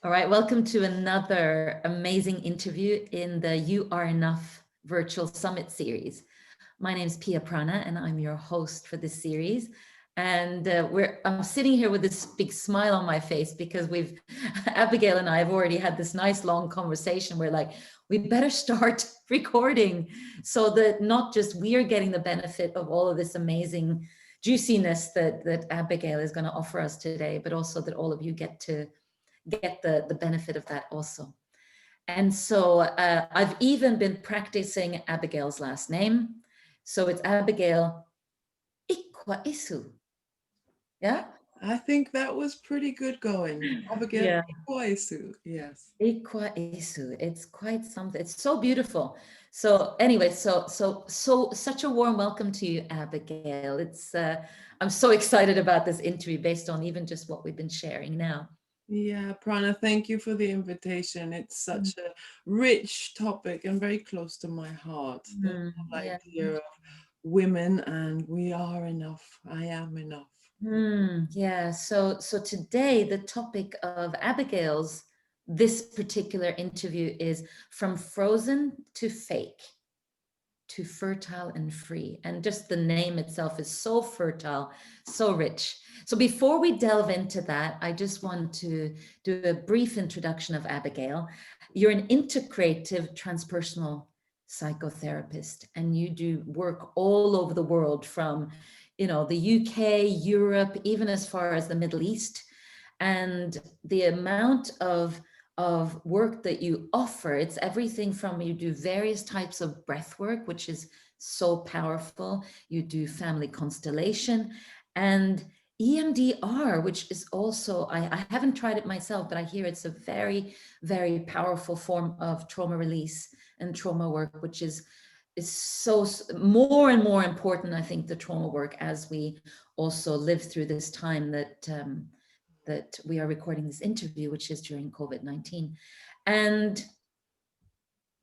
All right, welcome to another amazing interview in the You Are Enough virtual summit series. My name is Pia Prana and I'm your host for this series. And I'm sitting here with this big smile on my face because Abigail and I have already had this nice long conversation. We're like, we better start recording so that not just we are getting the benefit of all of this amazing juiciness that Abigail is going to offer us today, but also that all of you get the benefit of that also. And so I've even been practicing Abigail's last name. So it's Abigail Ikwaisu. Yeah? I think that was pretty good going. Abigail Yeah. Ikwaisu, yes. Ikwaisu. It's quite something. It's so beautiful. So anyway, such a warm welcome to you, Abigail. I'm so excited about this interview based on even just what we've been sharing now. Yeah, Prana, thank you for the invitation. It's such a rich topic and very close to my heart. The whole Yeah. idea of women and we are enough. I am enough. Yeah. So today the topic of Abigail's this particular interview is from frozen to fake to fertile and free. And just the name itself is so fertile, so rich. So before we delve into that, I just want to do a brief introduction of Abigail. You're an integrative transpersonal psychotherapist and you do work all over the world from the UK, Europe, even as far as the Middle East. And the amount of work that you offer, it's everything from you do various types of breath work, which is so powerful. You do family constellation and EMDR, which is also, I haven't tried it myself, but I hear it's a very, very powerful form of trauma release and trauma work, which is so more and more important, I think, the trauma work as we also live through this time that we are recording this interview, which is during COVID-19. And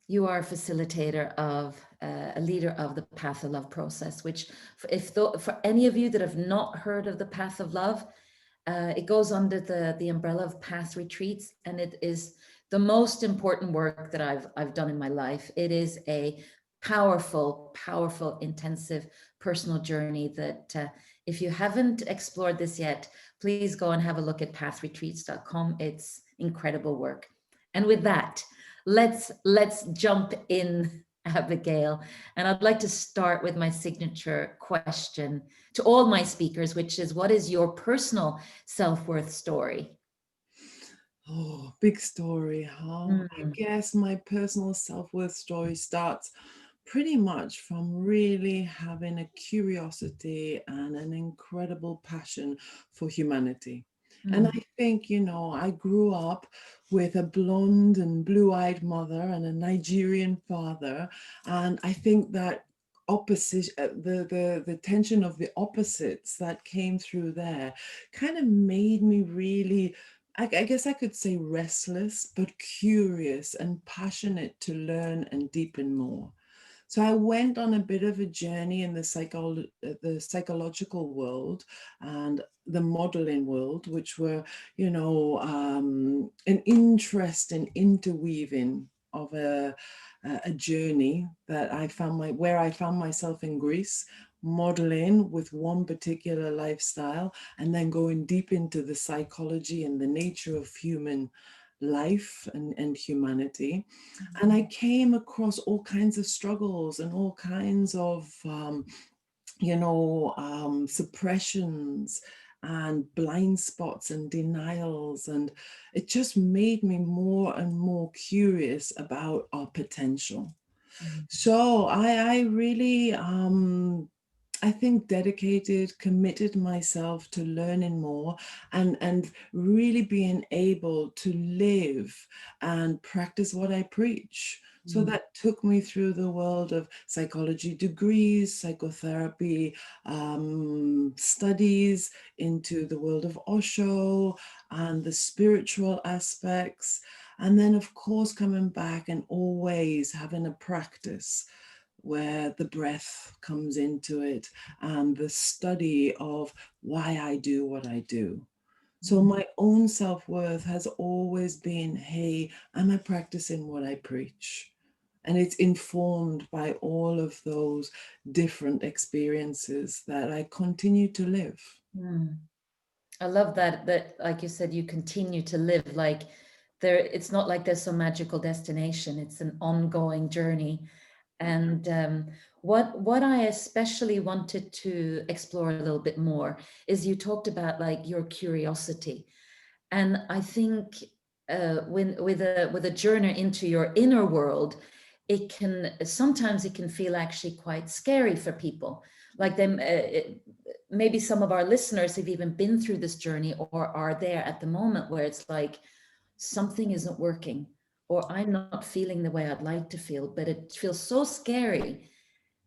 you are a facilitator of a leader of the Path of Love process, which for any of you that have not heard of the Path of Love, it goes under the umbrella of Path Retreats, and it is the most important work that I've done in my life. It is a powerful, powerful, intensive personal journey that if you haven't explored this yet, please go and have a look at pathretreats.com. It's incredible work. And with that, let's jump in, Abigail. And I'd like to start with my signature question to all my speakers, which is, what is your personal self-worth story? Oh, big story, huh? I Mm, guess my personal self-worth story starts pretty much from really having a curiosity and an incredible passion for humanity. And mm, I think, I grew up with a blonde and blue-eyed mother and a Nigerian father. And I think that opposite the tension of the opposites that came through there kind of made me really I guess I could say restless, but curious and passionate to learn and deepen more. So I went on a bit of a journey in the psychological world and the modeling world, which were, an interest in interweaving of a journey that where I found myself in Greece, modeling with one particular lifestyle, and then going deep into the psychology and the nature of human life and humanity. And I came across all kinds of struggles and all kinds of, suppressions and blind spots and denials. And it just made me more and more curious about our potential. mm, So I really, I think dedicated, committed myself to learning more and really being able to live and practice what I preach. So mm, that took me through the world of psychology degrees, psychotherapy studies, into the world of Osho and the spiritual aspects. And then, of course, coming back and always having a practice where the breath comes into it and the study of why I do what I do. So my own self-worth has always been, hey, am I practicing what I preach? And it's informed by all of those different experiences that I continue to live. Mm. I love that like you said, you continue to live like there, it's not like there's some magical destination, it's an ongoing journey. And what I especially wanted to explore a little bit more is you talked about like your curiosity. And I think when with a journey into your inner world, it can sometimes it can feel actually quite scary for people. Like them, maybe some of our listeners have even been through this journey or are there at the moment where it's like something isn't working, or I'm not feeling the way I'd like to feel, but it feels so scary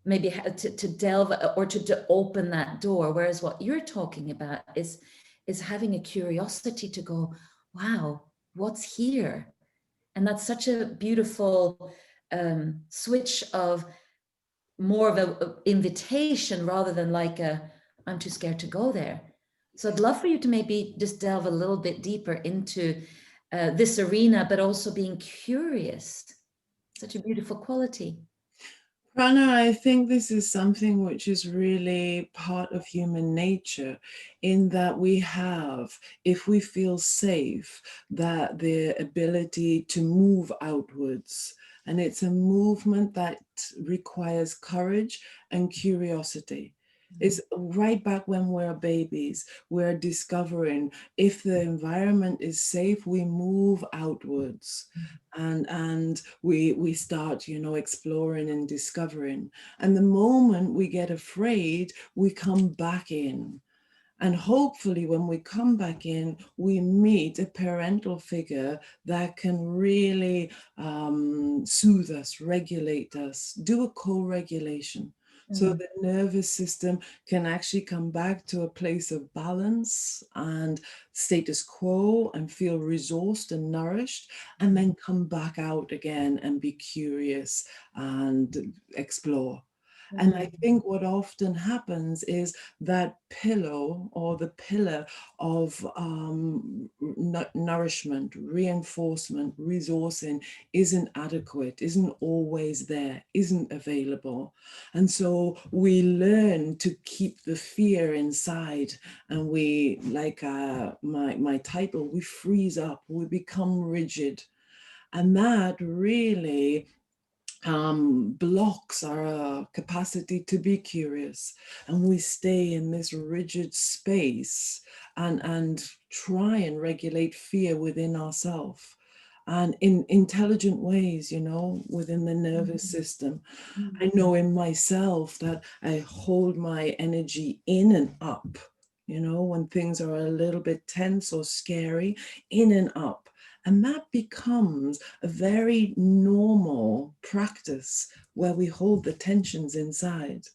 maybe to delve or to open that door. Whereas what you're talking about is having a curiosity to go, wow, what's here? And that's such a beautiful switch of more of a invitation rather than like a I'm too scared to go there. So I'd love for you to maybe just delve a little bit deeper into this arena, but also being curious. Such a beautiful quality. Prana, I think this is something which is really part of human nature, in that we have, if we feel safe, that the ability to move outwards. And it's a movement that requires courage and curiosity. It's right back when we're babies, we're discovering if the environment is safe, we move outwards. And we start, exploring and discovering. And the moment we get afraid, we come back in. And hopefully when we come back in, we meet a parental figure that can really soothe us, regulate us, do a co-regulation. So the nervous system can actually come back to a place of balance and status quo and feel resourced and nourished, and then come back out again and be curious and explore. And I think what often happens is that pillow or the pillar of nourishment, reinforcement, resourcing isn't adequate, isn't always there, isn't available. And so we learn to keep the fear inside, and we, like my title, we freeze up, we become rigid. And that really blocks our capacity to be curious, and we stay in this rigid space and try and regulate fear within ourselves and in intelligent ways, within the nervous system. I know in myself that I hold my energy in and up, when things are a little bit tense or scary, in and up. And that becomes a very normal practice where we hold the tensions inside.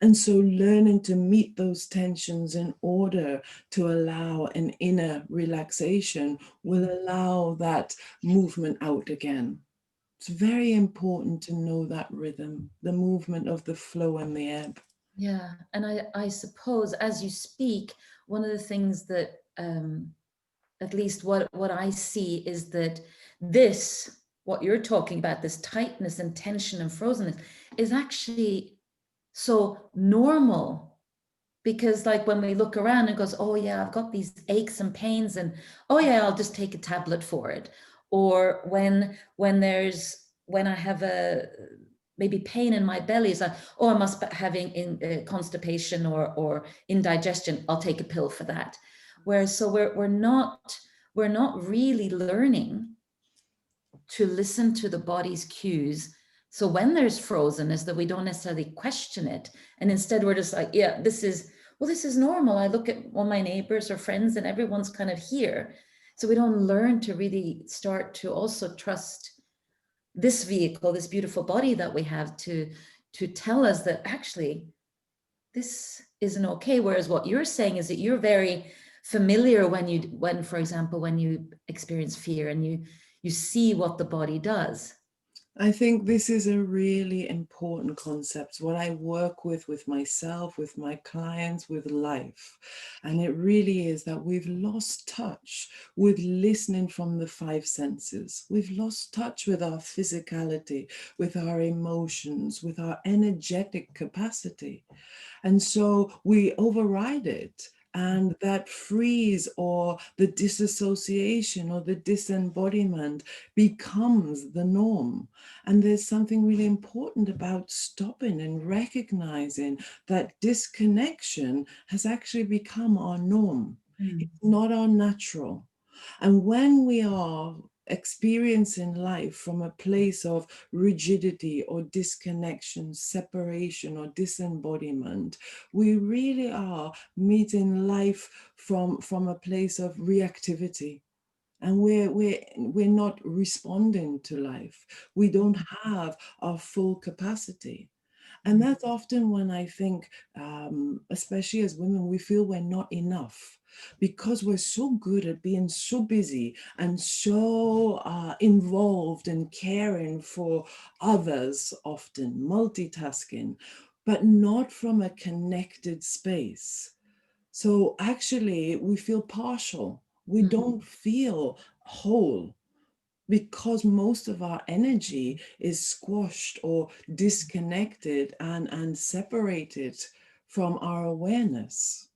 And so learning to meet those tensions in order to allow an inner relaxation will allow that movement out again. It's very important to know that rhythm, the movement of the flow and the ebb. Yeah, and I suppose as you speak, one of the things that at least what I see is that this, what you're talking about, this tightness and tension and frozenness, is actually so normal. Because like when we look around and goes, oh yeah, I've got these aches and pains, and oh yeah, I'll just take a tablet for it. Or when I have a maybe pain in my belly, is like, oh, I must be having constipation or indigestion, I'll take a pill for that. Whereas so we're not really learning to listen to the body's cues. So when there's frozenness, that we don't necessarily question it. And instead we're just like, yeah, this is normal. I look at all my neighbors or friends and everyone's kind of here. So we don't learn to really start to also trust this vehicle, this beautiful body that we have to tell us that actually this isn't okay. Whereas what you're saying is that you're very familiar for example, when you experience fear and you see what the body does. I think this is a really important concept. What I work with myself, with my clients, with life. And it really is that we've lost touch with listening from the five senses. We've lost touch with our physicality, with our emotions, with our energetic capacity. And so we override it. And that freeze or the disassociation or the disembodiment becomes the norm. And there's something really important about stopping and recognizing that disconnection has actually become our norm. Mm. It's not our natural. And when we are experiencing life from a place of rigidity or disconnection, separation or disembodiment, we really are meeting life from a place of reactivity. And we're not responding to life. We don't have our full capacity. And that's often when I think, especially as women, we feel we're not enough because we're so good at being so busy and so involved in caring for others, often multitasking, but not from a connected space. So actually, we feel partial. We Mm. don't feel whole because most of our energy is squashed or disconnected and separated from our awareness.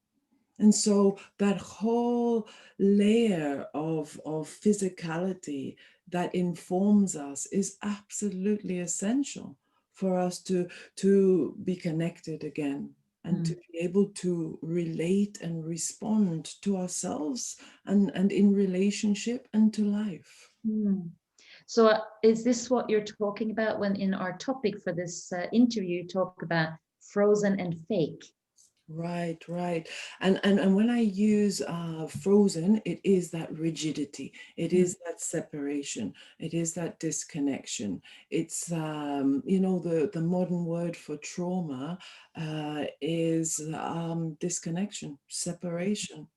And so that whole layer of physicality that informs us is absolutely essential for us to be connected again and to Mm. be able to relate and respond to ourselves and in relationship and to life. Mm. So, is this what you're talking about when in our topic for this interview, you talk about frozen and fake? Right, right. And when I use frozen, it is that rigidity. It Mm. is that separation. It is that disconnection. It's the modern word for trauma is disconnection, separation.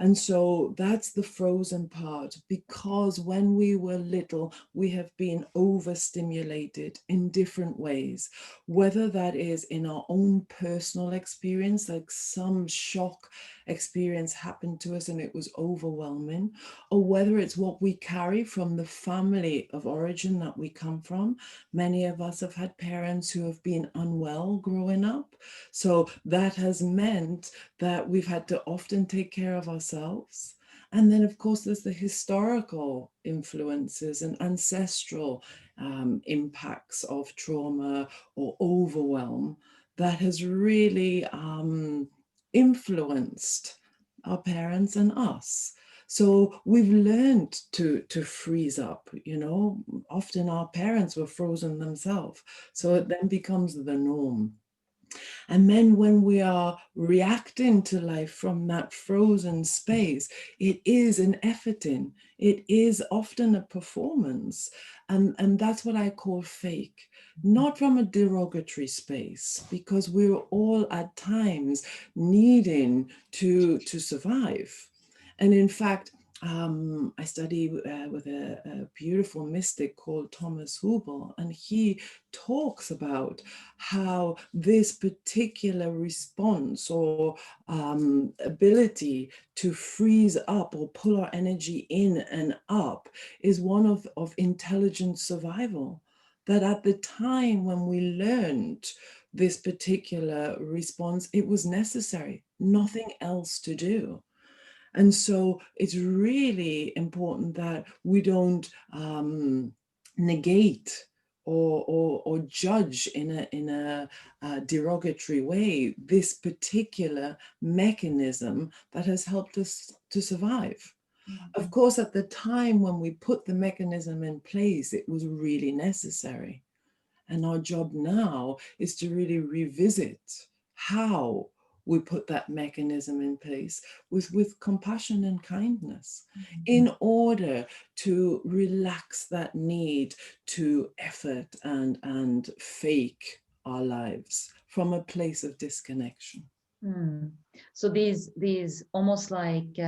And so that's the frozen part, because when we were little, we have been overstimulated in different ways, whether that is in our own personal experience, like some shock experience happened to us and it was overwhelming, or whether it's what we carry from the family of origin that we come from. Many of us have had parents who have been unwell growing up. So that has meant that we've had to often take care of ourselves. And then, of course, there's the historical influences and ancestral impacts of trauma or overwhelm that has really influenced our parents and us. So we've learned to freeze up, often our parents were frozen themselves. So it then becomes the norm. And then when we are reacting to life from that frozen space, it is an efforting. It is often a performance. And that's what I call fake, not from a derogatory space, because we're all at times needing to survive. And in fact, I study with a beautiful mystic called Thomas Hubel, and he talks about how this particular response or ability to freeze up or pull our energy in and up is one of intelligent survival. That at the time when we learned this particular response, it was necessary, nothing else to do. And so it's really important that we don't negate or judge in a derogatory way this particular mechanism that has helped us to survive. Mm. Of course, at the time when we put the mechanism in place, it was really necessary. And our job now is to really revisit how we put that mechanism in place with compassion and kindness in order to relax that need to effort and fake our lives from a place of disconnection. Mm. So these almost like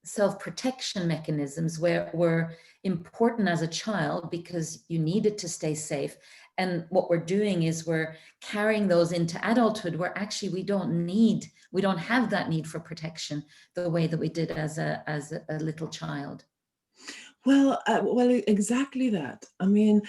self-protection mechanisms were important as a child because you needed to stay safe. And what we're doing is we're carrying those into adulthood, where actually we don't have that need for protection the way that we did as a little child. Well, exactly that. I mean,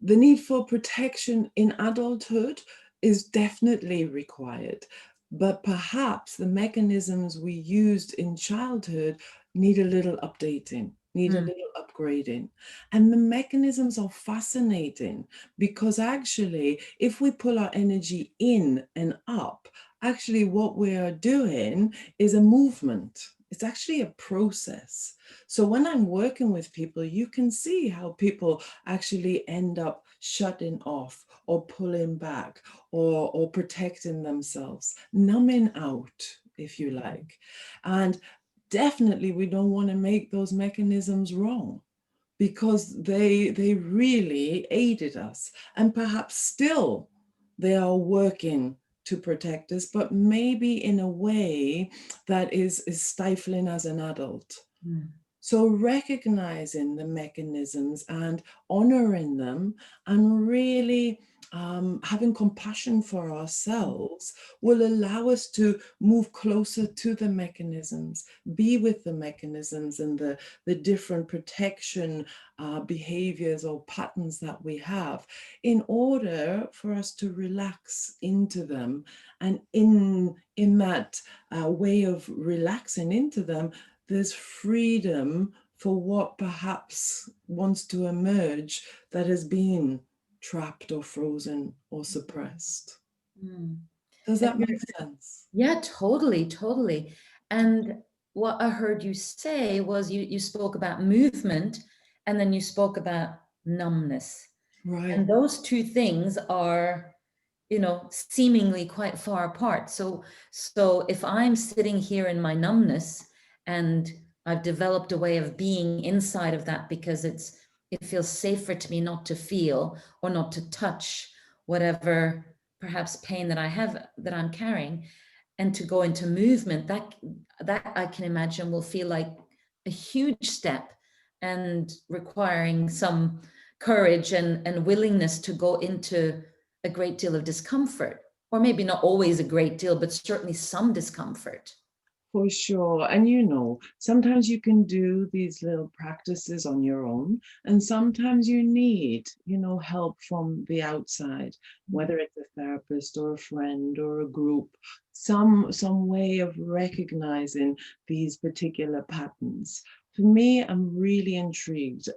the need for protection in adulthood is definitely required, but perhaps the mechanisms we used in childhood need a little updating, need a Mm, little upgrading. And the mechanisms are fascinating because actually, if we pull our energy in and up, actually what we are doing is a movement. It's actually a process. So when I'm working with people, you can see how people actually end up shutting off or pulling back or protecting themselves, numbing out, if you like. And definitely we don't want to make those mechanisms wrong, because they really aided us, and perhaps still they are working to protect us, but maybe in a way that is stifling as an adult. mm, So recognizing the mechanisms and honoring them, and really having compassion for ourselves, will allow us to move closer to the mechanisms, be with the mechanisms and the different protection behaviors or patterns that we have, in order for us to relax into them. And in that way of relaxing into them, there's freedom for what perhaps wants to emerge that has been trapped or frozen or suppressed. mm. Does And that make sense? yeah, totally, totally. And what I heard you say was you spoke about movement and then you spoke about numbness. Right. And those two things are, seemingly quite far apart. So if I'm sitting here in my numbness and I've developed a way of being inside of that because it feels safer to me not to feel or not to touch whatever perhaps pain that I have that I'm carrying, and to go into movement, that I can imagine will feel like a huge step and requiring some courage and willingness to go into a great deal of discomfort, or maybe not always a great deal, but certainly some discomfort. For sure. And sometimes you can do these little practices on your own, and sometimes you need, help from the outside, whether it's a therapist or a friend or a group, some way of recognizing these particular patterns. For me, I'm really intrigued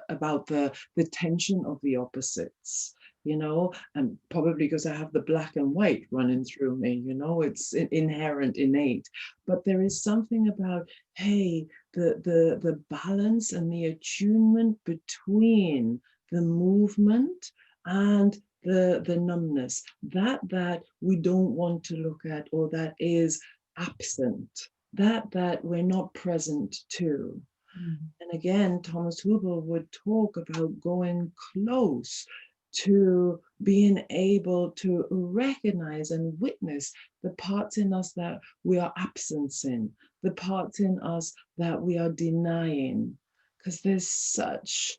about the tension of the opposites. And probably because I have the black and white running through me, it's inherent, innate. But there is something about, hey, the balance and the attunement between the movement and the numbness, that we don't want to look at, or that is absent, that we're not present to. Mm, And again, Thomas Hubel would talk about going close to being able to recognize and witness the parts in us that we are absencing, the parts in us that we are denying, because there's such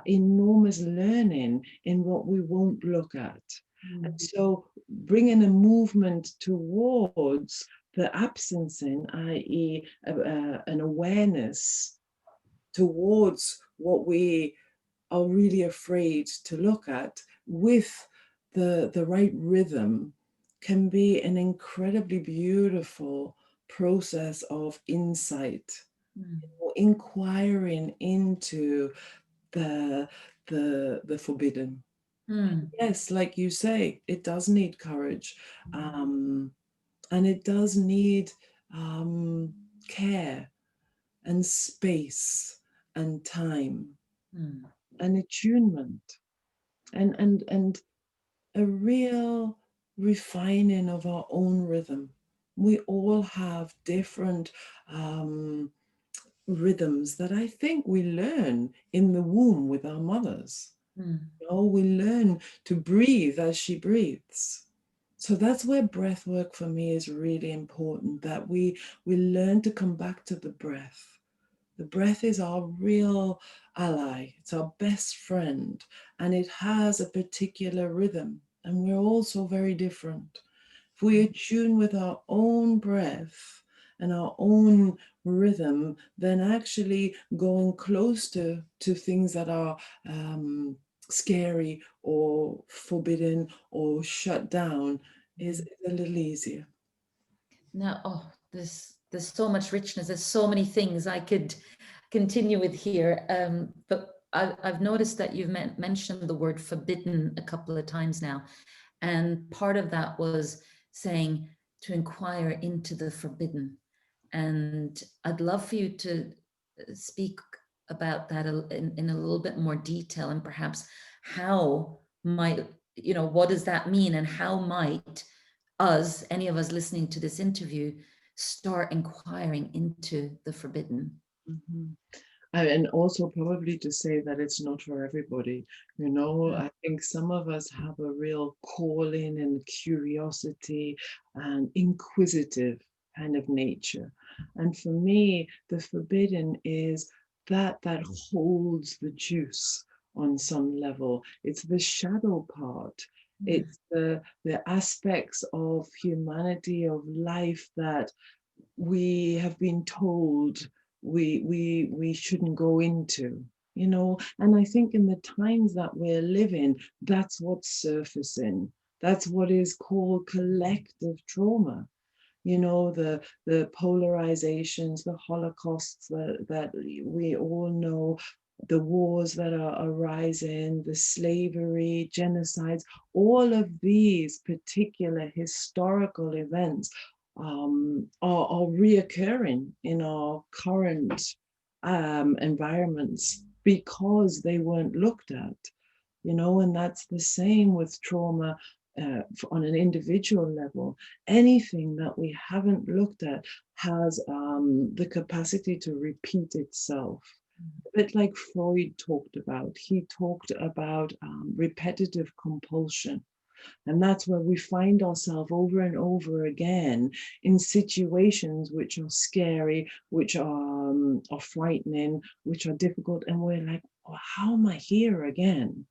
enormous learning in what we won't look at. And mm, so bringing a movement towards the absencing, i.e., an awareness towards what we are really afraid to look at, with the right rhythm, can be an incredibly beautiful process of insight, mm, or inquiring into the the forbidden. mm, Yes, like you say, it does need courage, and it does need care and space and time mm, and attunement, and a real refining of our own rhythm. We all have different rhythms that I think we learn in the womb with our mothers. mm, We learn to breathe as she breathes. So that's where breath work for me is really important, that we learn to come back to the breath. The breath is our real ally, it's our best friend, and it has a particular rhythm, and we're all so very different. If we attune with our own breath and our own rhythm, then actually going close to things that are scary or forbidden or shut down is a little easier. Now, oh, there's so much richness. There's so many things I could continue with here. But I've noticed that you've mentioned the word forbidden a couple of times now. And part of that was saying to inquire into the forbidden. And I'd love for you to speak about that in a little bit more detail, and perhaps how might, what does that mean, and how might us, any of us listening to this interview, start inquiring into the forbidden. Mhm. And also probably to say that it's not for everybody. You know, I think some of us have a real calling and curiosity and inquisitive kind of nature. And for me, the forbidden is that holds the juice on some level. It's the shadow part. It's the aspects of humanity, of life that we have been told we shouldn't go into, you know. And I think in the times that we're living, that's what's surfacing. That's what is called collective trauma. You know, the polarizations, the holocausts that we all know, the wars that are arising, the slavery, genocides, all of these particular historical events are reoccurring in our current environments because they weren't looked at, you know. And that's the same with trauma on an individual level. Anything that we haven't looked at has the capacity to repeat itself. A bit like Freud talked about. He talked about repetitive compulsion. And that's where we find ourselves over and over again in situations which are scary, which are frightening, which are difficult. And we're like, oh, how am I here again?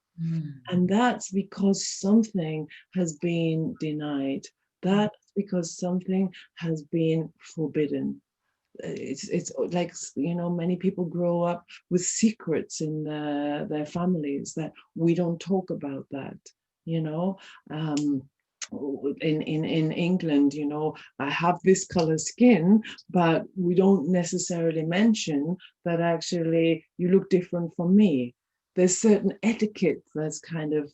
And that's because something has been denied. That's because something has been forbidden. It's like, you know, many people grow up with secrets in their families that we don't talk about that, you know. um, in England, you know, I have this color skin, but we don't necessarily mention that actually you look different from me. There's certain etiquette that's kind of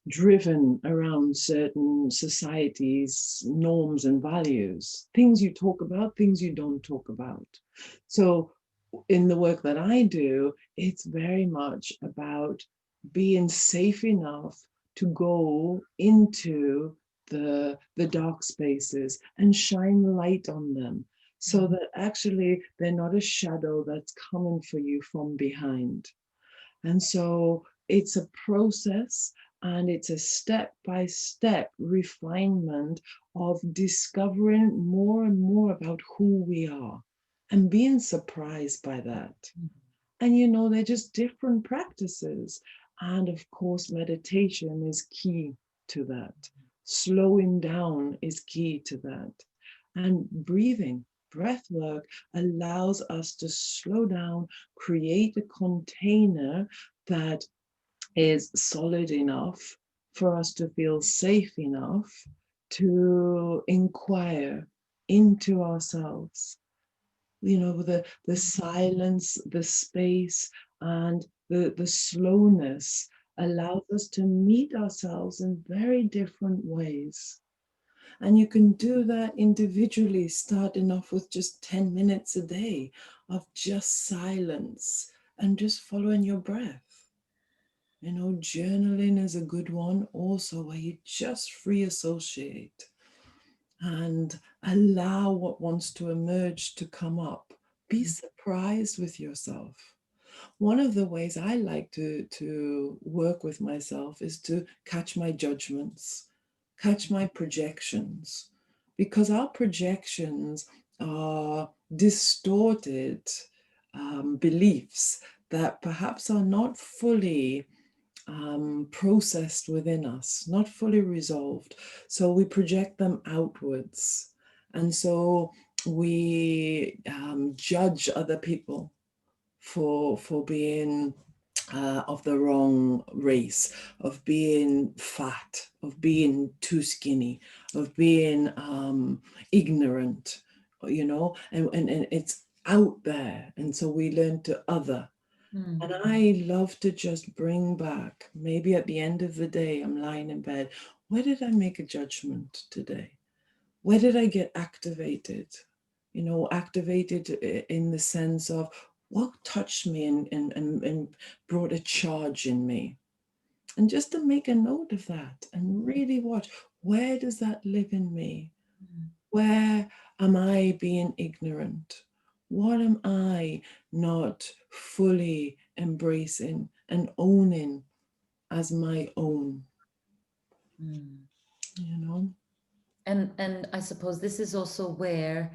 driven around certain societies, norms and values, things you talk about, things you don't talk about. So in the work that I do, it's very much about being safe enough to go into the dark spaces and shine light on them, so that actually they're not a shadow that's coming for you from behind. And so it's a process, and it's a step by step refinement of discovering more and more about who we are and being surprised by that. And you know, they're just different practices. And of course, meditation is key to that. Slowing down is key to that. And breathing, breath work allows us to slow down, create a container that is solid enough for us to feel safe enough to inquire into ourselves. You know, the silence, the space, and the slowness allows us to meet ourselves in very different ways. And you can do that individually, starting off with just 10 minutes a day of just silence and just following your breath. You know, journaling is a good one also, where you just free associate and allow what wants to emerge to come up. Be surprised with yourself. One of the ways I like to work with myself is to catch my judgments, catch my projections, because our projections are distorted beliefs that perhaps are not fully processed within us, not fully resolved. So we project them outwards. And so we judge other people for being of the wrong race, of being fat, of being too skinny, of being ignorant, you know, and it's out there. And so we learn to other. Mm. And I love to just bring back, maybe at the end of the day, I'm lying in bed. Where did I make a judgment today? Where did I get activated? You know, activated in the sense of what touched me and brought a charge in me. And just to make a note of that and really watch, where does that live in me? Mm. Where am I being ignorant? What am I not fully embracing and owning as my own? Mm. You know? And I suppose this is also where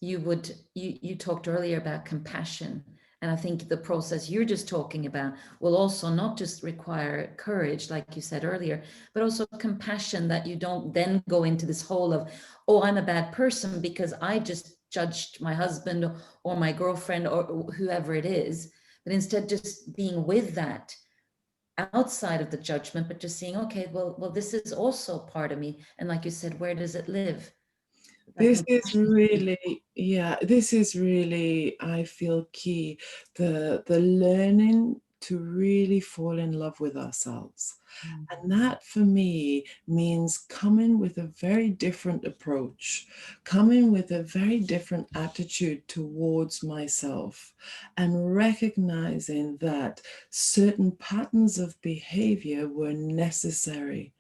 you talked earlier about compassion. And I think the process you're just talking about will also not just require courage, like you said earlier, but also compassion, that you don't then go into this hole of, oh, I'm a bad person because I just judged my husband or my girlfriend or whoever it is. But instead just being with that outside of the judgment, but just seeing, okay, well, this is also part of me. And like you said, where does it live? That This is compassion piece. really, yeah, this is really, I feel, key. The learning to really fall in love with ourselves. Mm. And that for me means coming with a very different approach, coming with a very different attitude towards myself, and recognizing that certain patterns of behavior were necessary.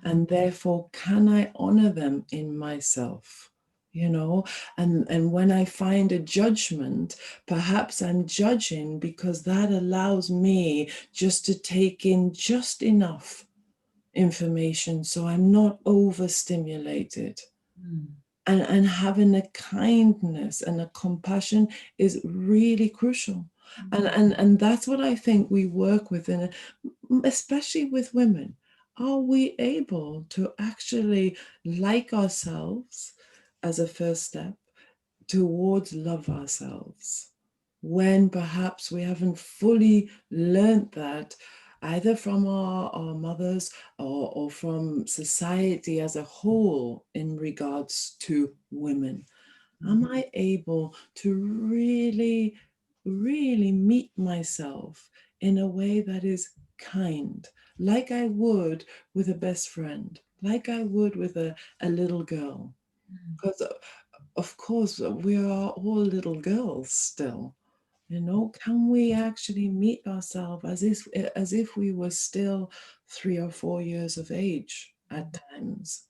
And therefore, can I honor them in myself? You know, and when I find a judgment, perhaps I'm judging because that allows me just to take in just enough information so I'm not overstimulated. Mm. And having a kindness and a compassion is really crucial. And that's what I think we work with, in especially with women. Are we able to actually like ourselves as a first step towards love ourselves, when perhaps we haven't fully learned that, either from our mothers, or from society as a whole in regards to women? Mm. Am I able to really, really meet myself in a way that is kind, like I would with a best friend, like I would with a little girl? Mm. Because of course we are all little girls still. You know, can we actually meet ourselves as if we were still 3 or 4 years of age at times,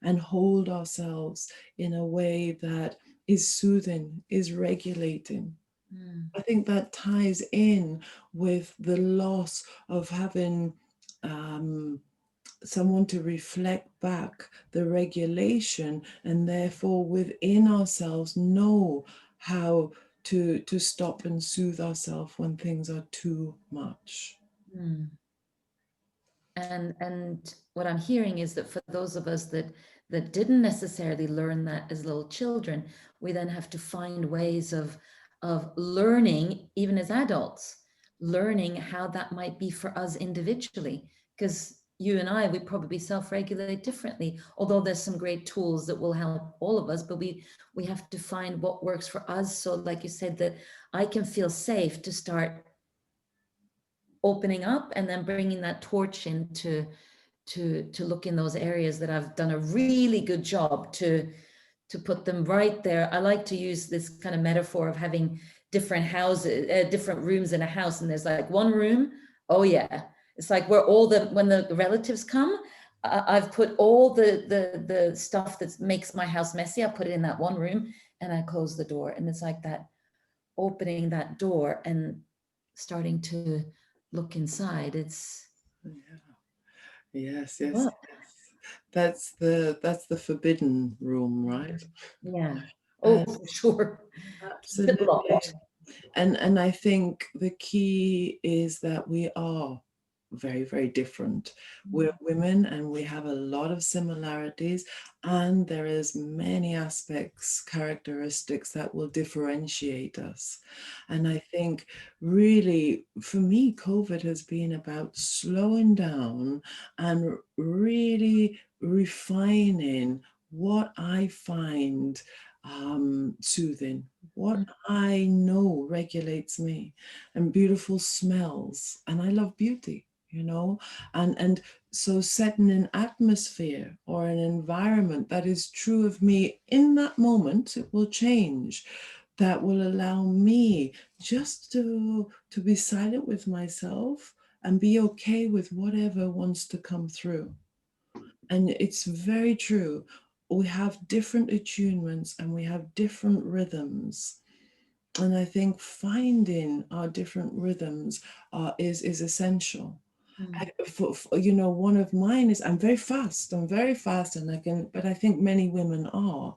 and hold ourselves in a way that is soothing, is regulating? Mm. I think that ties in with the loss of having someone to reflect back the regulation, and therefore within ourselves know how to stop and soothe ourselves when things are too much. Mm. And what I'm hearing is that for those of us that didn't necessarily learn that as little children, we then have to find ways of learning, even as adults, learning how that might be for us individually. Because you and I, we probably self-regulate differently, although there's some great tools that will help all of us, but we have to find what works for us. So like you said, that I can feel safe to start opening up and then bringing that torch in to look in those areas that I've done a really good job to put them right there. I like to use this kind of metaphor of having different houses, different rooms in a house, and there's like one room. Oh yeah, it's like where all the when the relatives come. I've put all the stuff that makes my house messy. I put it in that one room, and I close the door, and it's like that, opening that door and starting to look inside. It's Yeah. Yes, yes, what? yes. That's the forbidden room, right? Yeah. Oh, And for sure. The absolutely. blocked. And I think the key is that we are very, very different. We're women and we have a lot of similarities, and there is many aspects, characteristics that will differentiate us. And I think really for me, COVID has been about slowing down and really refining what I find soothing, what I know regulates me, and beautiful smells. And I love beauty, and so setting an atmosphere or an environment that is true of me in that moment, it will change. That will allow me just to be silent with myself and be okay with whatever wants to come through. And it's very true. We have different attunements and we have different rhythms. And I think finding our different rhythms is essential. One of mine is I'm very fast. I'm very fast, and but I think many women are.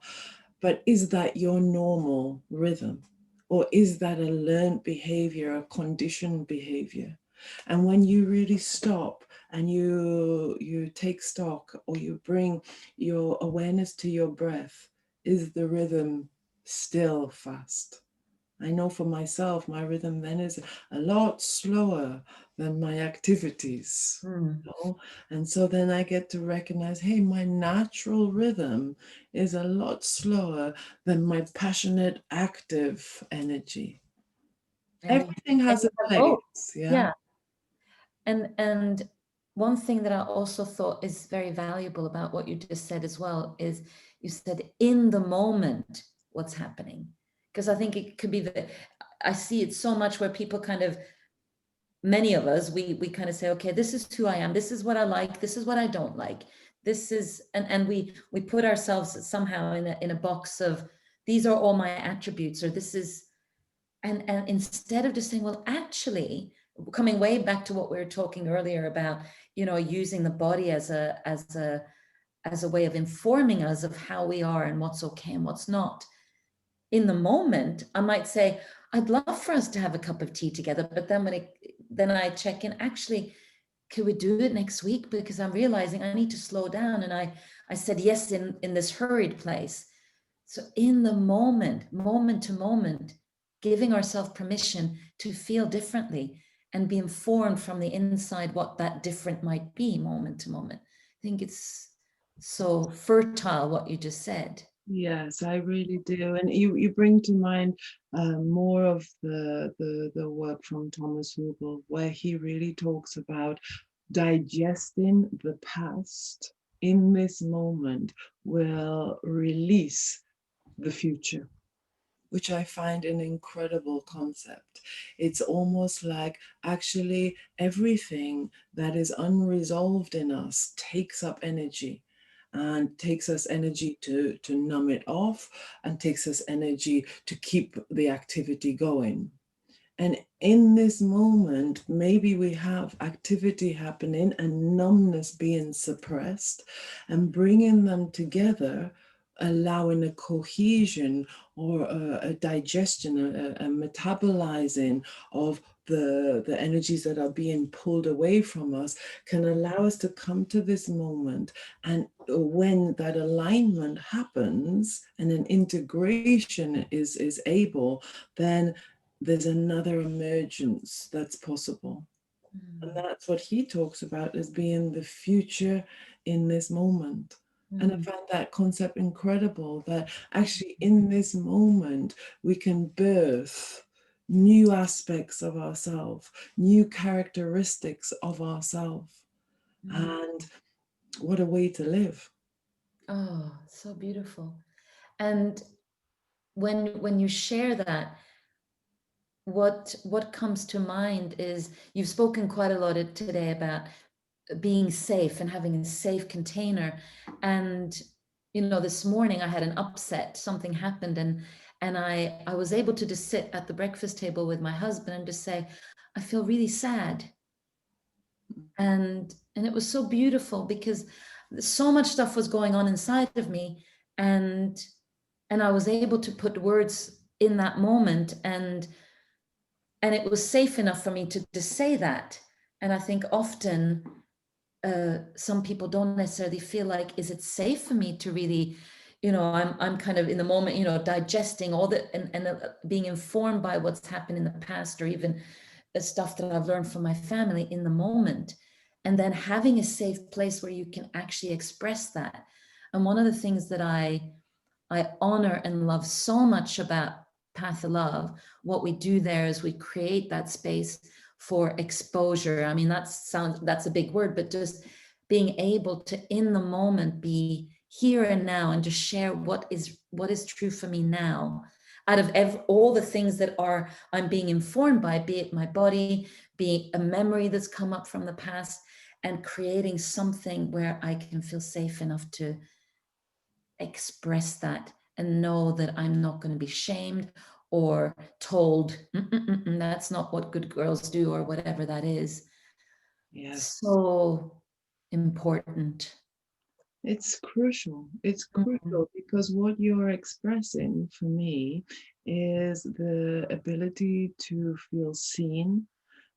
But is that your normal rhythm? Or is that a learned behavior, a conditioned behavior? And when you really stop and you take stock, or you bring your awareness to your breath, is the rhythm still fast? I know for myself, my rhythm then is a lot slower than my activities. Mm. And so then I get to recognize, hey, my natural rhythm is a lot slower than my passionate, active energy. And Everything has you a have both. place, yeah. Yeah. And one thing that I also thought is very valuable about what you just said as well is you said in the moment what's happening. Because I think it could be that I see it so much where people kind of, many of us, we kind of say, okay, this is who I am, this is what I like, this is what I don't like. This is, and we put ourselves somehow in a box of these are all my attributes, or this is, and instead of just saying, well, actually, coming way back to what we were talking earlier about, using the body as a way of informing us of how we are and what's okay and what's not. In the moment, I might say, I'd love for us to have a cup of tea together, but then I check in, actually, could we do it next week? Because I'm realizing I need to slow down. And I said yes in this hurried place. So in the moment to moment, giving ourselves permission to feel differently and be informed from the inside what that different might be moment to moment. I think it's so fertile what you just said. Yes, I really do. And you bring to mind more of the work from Thomas Hugel, where he really talks about digesting the past in this moment will release the future, which I find an incredible concept. It's almost like actually everything that is unresolved in us takes up energy, and takes us energy to numb it off, and takes us energy to keep the activity going. And in this moment, maybe we have activity happening and numbness being suppressed, and bringing them together, allowing a cohesion or a digestion, a metabolizing of the energies that are being pulled away from us, can allow us to come to this moment. And when that alignment happens and an integration is able, then there's another emergence that's possible. And Mm, that's what he talks about as being the future in this moment. And I mm, find that concept incredible, that actually in this moment we can birth new aspects of ourselves, new characteristics of ourselves. mm. And what a way to live. Oh, so beautiful. And when you share that, what comes to mind is you've spoken quite a lot today about being safe and having a safe container. And this morning I had an upset, something happened, and I was able to just sit at the breakfast table with my husband and just say, I feel really sad. And it was so beautiful because so much stuff was going on inside of me, and I was able to put words in that moment, and it was safe enough for me to say that. And I think often some people don't necessarily feel like, is it safe for me to really, I'm kind of in the moment, digesting all the, and being informed by what's happened in the past, or even the stuff that I've learned from my family in the moment, and then having a safe place where you can actually express that. And one of the things that I honor and love so much about Path of Love, what we do there is we create that space for exposure. I mean, that's a big word, but just being able to, in the moment, be here and now, and just share what is true for me now, out of all the things that I'm being informed by, be it my body, be it a memory that's come up from the past, and creating something where I can feel safe enough to express that and know that I'm not going to be shamed or told, that's not what good girls do, or whatever that is. Yes. So important. It's crucial. It's Mhm. crucial because what you're expressing for me is the ability to feel seen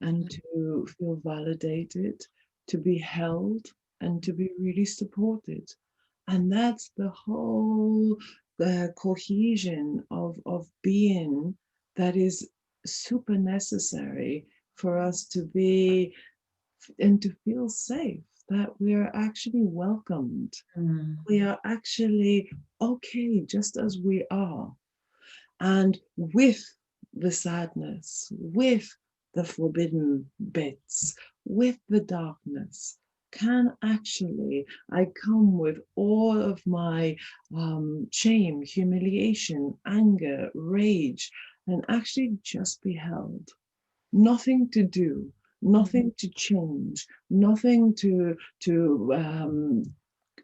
and to feel validated, to be held and to be really supported. And that's the whole cohesion of being that is super necessary for us to be and to feel safe, that we are actually welcomed. Mm. We are actually okay just as we are. And with the sadness, with the forbidden bits, with the darkness, can actually I come with all of my shame, humiliation, anger, rage, and actually just be held. Nothing to do, nothing to change, nothing to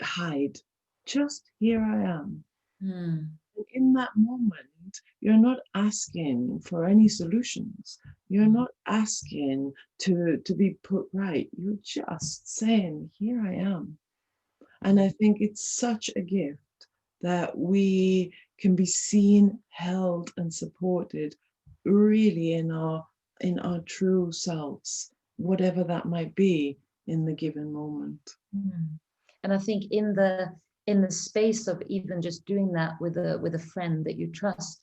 hide. Just here I am. Mm. And in that moment, you're not asking for any solutions. You're not asking to be put right. You're just saying, here I am. And I think it's such a gift that we can be seen, held, and supported really in our true selves, whatever that might be in the given moment. Mm. And I think in the space of even just doing that with a friend that you trust,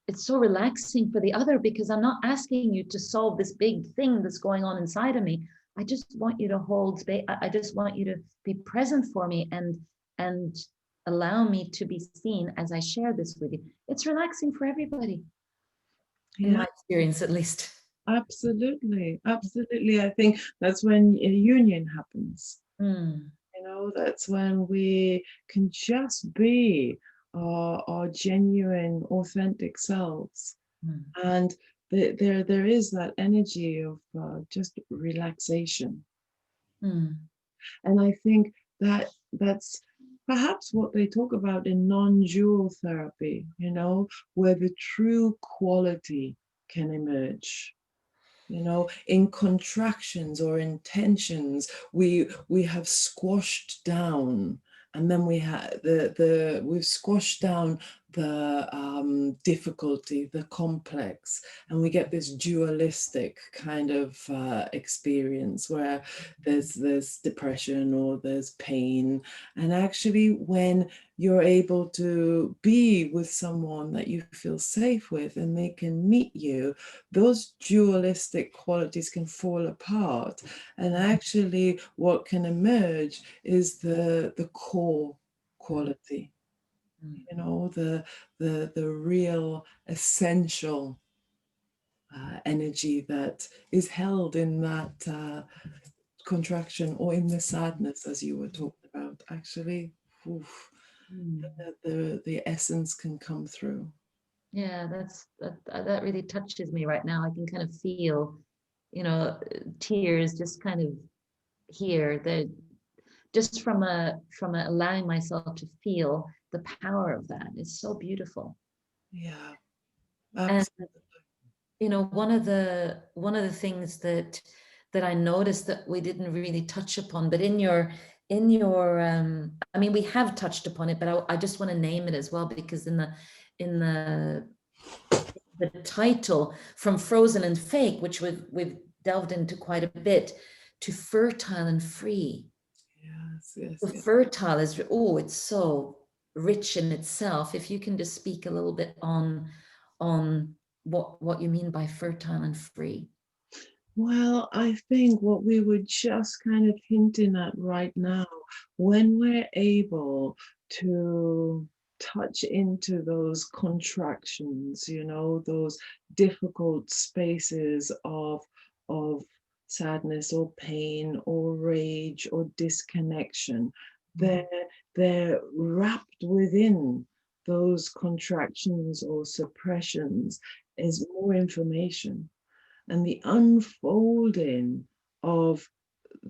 it's so relaxing for the other, because I'm not asking you to solve this big thing that's going on inside of me. I just want you to hold space. I just want you to be present for me, and allow me to be seen as I share this with you. It's relaxing for everybody, in Yeah, my experience at least. absolutely. Absolutely. I think that's when a union happens. Mm. That's when we can just be our genuine, authentic selves. Mm. And there is that energy of just relaxation. Mm. And I think that's perhaps what they talk about in non-dual therapy, where the true quality can emerge. In contractions or in tensions, we have squashed down, and then we've squashed down the difficulty, the complex, and we get this dualistic kind of experience where there's depression or there's pain. And actually, when you're able to be with someone that you feel safe with and they can meet you, those dualistic qualities can fall apart. And actually, what can emerge is the core quality, Mm. the real essential energy that is held in that contraction or in the sadness, as you were talking about. Actually, oof, Mm. the essence can come through. Yeah, that really touches me right now. I can kind of feel, tears just kind of here. The just from allowing myself to feel the power of that is so beautiful. Yeah, And absolutely. one of the things that I noticed that we didn't really touch upon, but in your in your I mean, we have touched upon it, but I just want to name it as well, because in the title, from frozen and fake, which we've delved into quite a bit, to fertile and free. Yes, yes, The yes. fertile is, oh, it's so rich in itself. If you can just speak a little bit on what you mean by fertile and free. Well, I think what we were just kind of hinting at right now, when we're able to touch into those contractions, you know, those difficult spaces of sadness or pain or rage or disconnection, they're they're wrapped within those contractions or suppressions is more information, and the unfolding of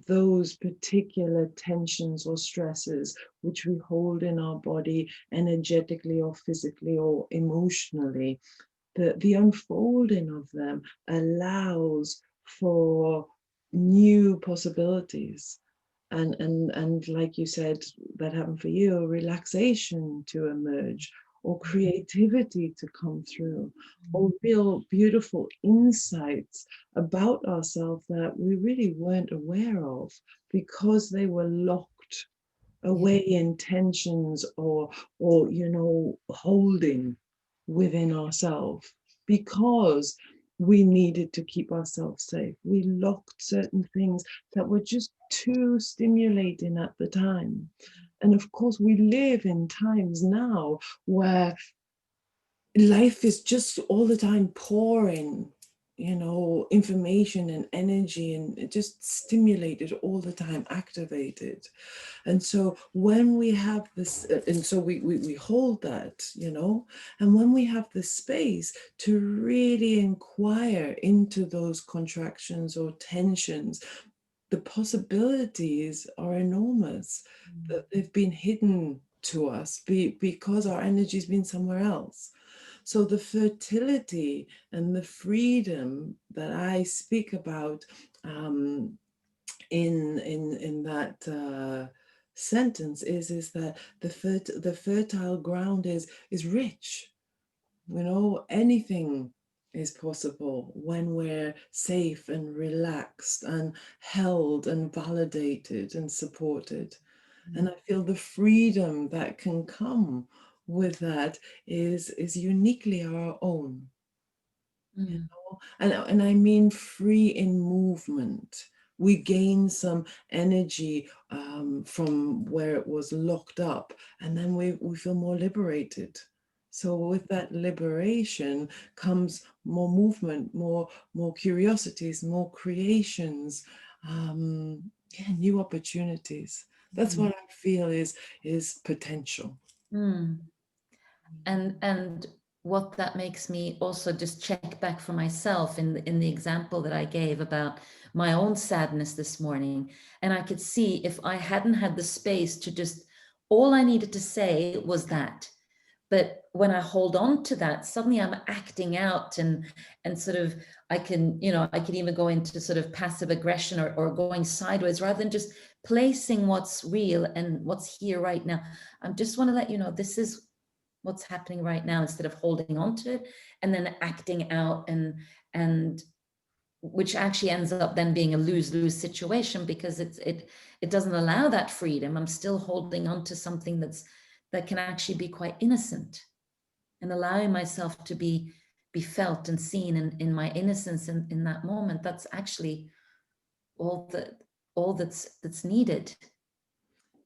those particular tensions or stresses which we hold in our body energetically or physically or emotionally, the unfolding of them allows for new possibilities. And like you said, that happened for you, relaxation to emerge, or creativity to come through, or real beautiful insights about ourselves that we really weren't aware of because they were locked Yeah. away in tensions or you know, holding within ourselves because we needed to keep ourselves safe. We locked certain things that were just too stimulating at the time. And of course, we live in times now where life is just all the time pouring, you know, information and energy, and it just stimulated all the time, activated. And so when we have this, and so we hold that, you know, and when we have the space to really inquire into those contractions or tensions, the possibilities are enormous, that they've been hidden to us because our energy's been somewhere else. So the fertility and the freedom that I speak about in that sentence is that the fertile ground is rich. You know, anything is possible when we're safe and relaxed and held and validated and supported. And I feel the freedom that can come with that is uniquely our own. You Mm. know, and I mean free in movement. We gain some energy from where it was locked up, and then we feel more liberated. So with that liberation comes more movement, more curiosities, more creations, yeah, new opportunities. That's what I feel is potential. Mm. And what that makes me also just check back for myself in the example that I gave about my own sadness this morning. And I could see, if I hadn't had the space to just, all I needed to say was that. But when I hold on to that, suddenly I'm acting out, and sort of, I can, I could even go into sort of passive aggression, or going sideways, rather than just placing what's real and what's here right now. I just want to let you know, this is what's happening right now, instead of holding on to it and then acting out, and which actually ends up then being a lose-lose situation, because it doesn't allow that freedom. I'm still holding on to something that can actually be quite innocent, and allowing myself to be felt and seen in my innocence in that moment. That's actually all that's needed.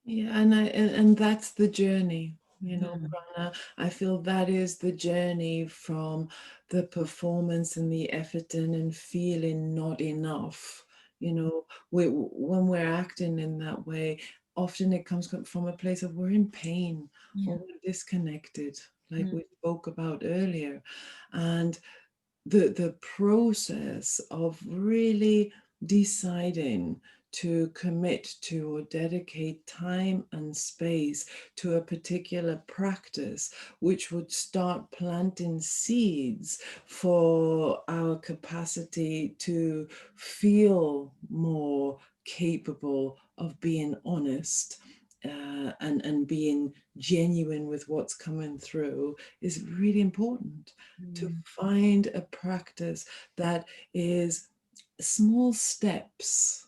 Yeah, and that's the journey, you know, Mhm. Prana. I feel that is the journey from the performance and the effort and feeling not enough. You know, when we're acting in that way, often it comes from a place of we're in pain Yeah. or we're disconnected, like Mm. we spoke about earlier. And the process of really deciding to commit to or dedicate time and space to a particular practice, which would start planting seeds for our capacity to feel more capable of being honest, and being genuine with what's coming through, is really important. To find a practice that is small steps,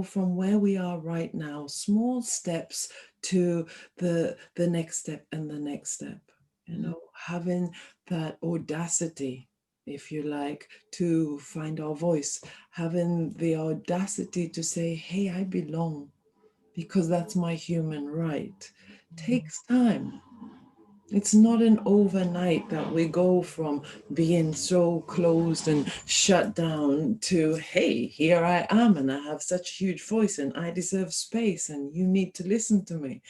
from where we are right now, small steps to the next step and the next step, having that audacity, if you like, to find our voice, having the audacity to say, hey, I belong, because that's my human right, takes time. It's not an overnight that we go from being so closed and shut down to, hey, here I am and I have such a huge voice and I deserve space and you need to listen to me.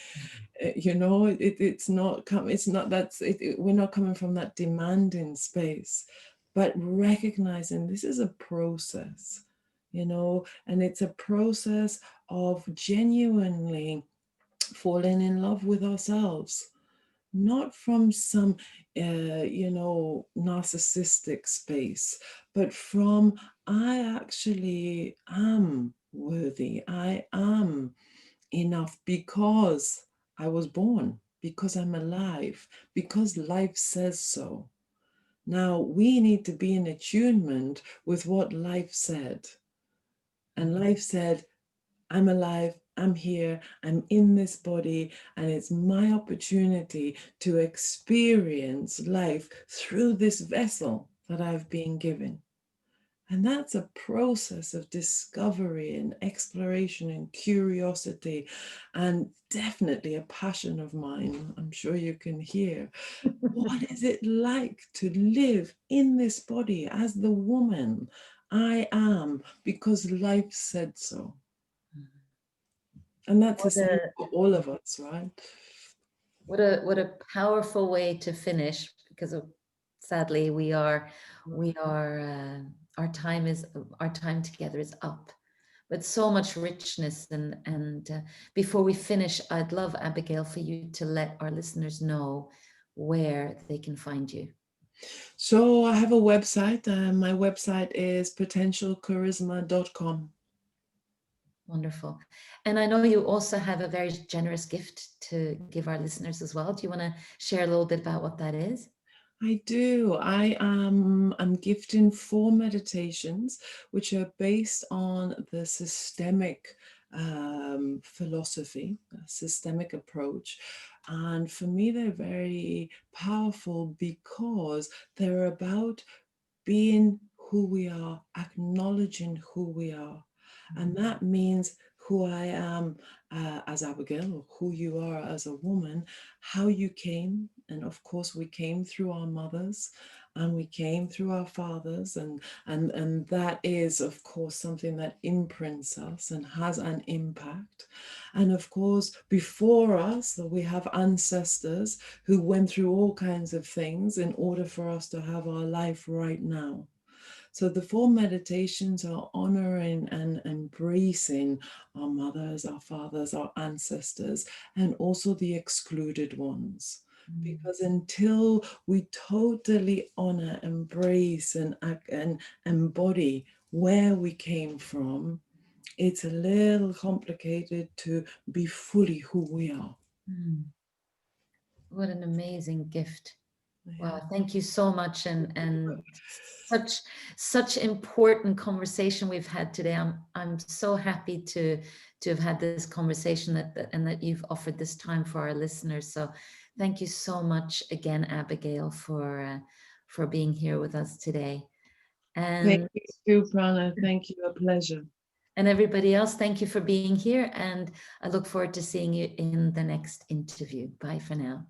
We're not coming from that demanding space, but recognizing this is a process, and it's a process of genuinely falling in love with ourselves, not from some, narcissistic space, but from, I actually am worthy. I am enough because I was born, because I'm alive, because life says so. Now we need to be in attunement with what life said. And life said, I'm alive, I'm here, I'm in this body, and it's my opportunity to experience life through this vessel that I've been given. And that's a process of discovery and exploration and curiosity, and definitely a passion of mine. I'm sure you can hear. What is it like to live in this body as the woman I am because life said so? And that's the What same a for all of us, right? what a powerful way to finish, because sadly our time together is up. But so much richness, and before we finish, I'd love, Abigail, for you to let our listeners know where they can find you. So I have a website. My website is potentialcharisma.com. Wonderful. And I know you also have a very generous gift to give our listeners as well. Do you want to share a little bit about what that is? I do. I'm gifting 4 meditations, which are based on the systemic philosophy, a systemic approach. And for me, they're very powerful because they're about being who we are, acknowledging who we are. And that means who I am as Abigail, or who you are as a woman, how you came. And of course, we came through our mothers and we came through our fathers. And that is, of course, something that imprints us and has an impact. And of course, before us, we have ancestors who went through all kinds of things in order for us to have our life right now. So the 4 meditations are honoring and embracing our mothers, our fathers, our ancestors, and also the excluded ones. Because until we totally honor, embrace, and embody where we came from, it's a little complicated to be fully who we are. What an amazing gift. Yeah. Wow, thank you so much, and such important conversation we've had today. I'm so happy to have had this conversation, and that you've offered this time for our listeners. So thank you so much again, Abigail, for being here with us today. Thank And you too, Prana. Thank you. A pleasure. and everybody else, thank you for being here, and I look forward to seeing you in the next interview. Bye for now.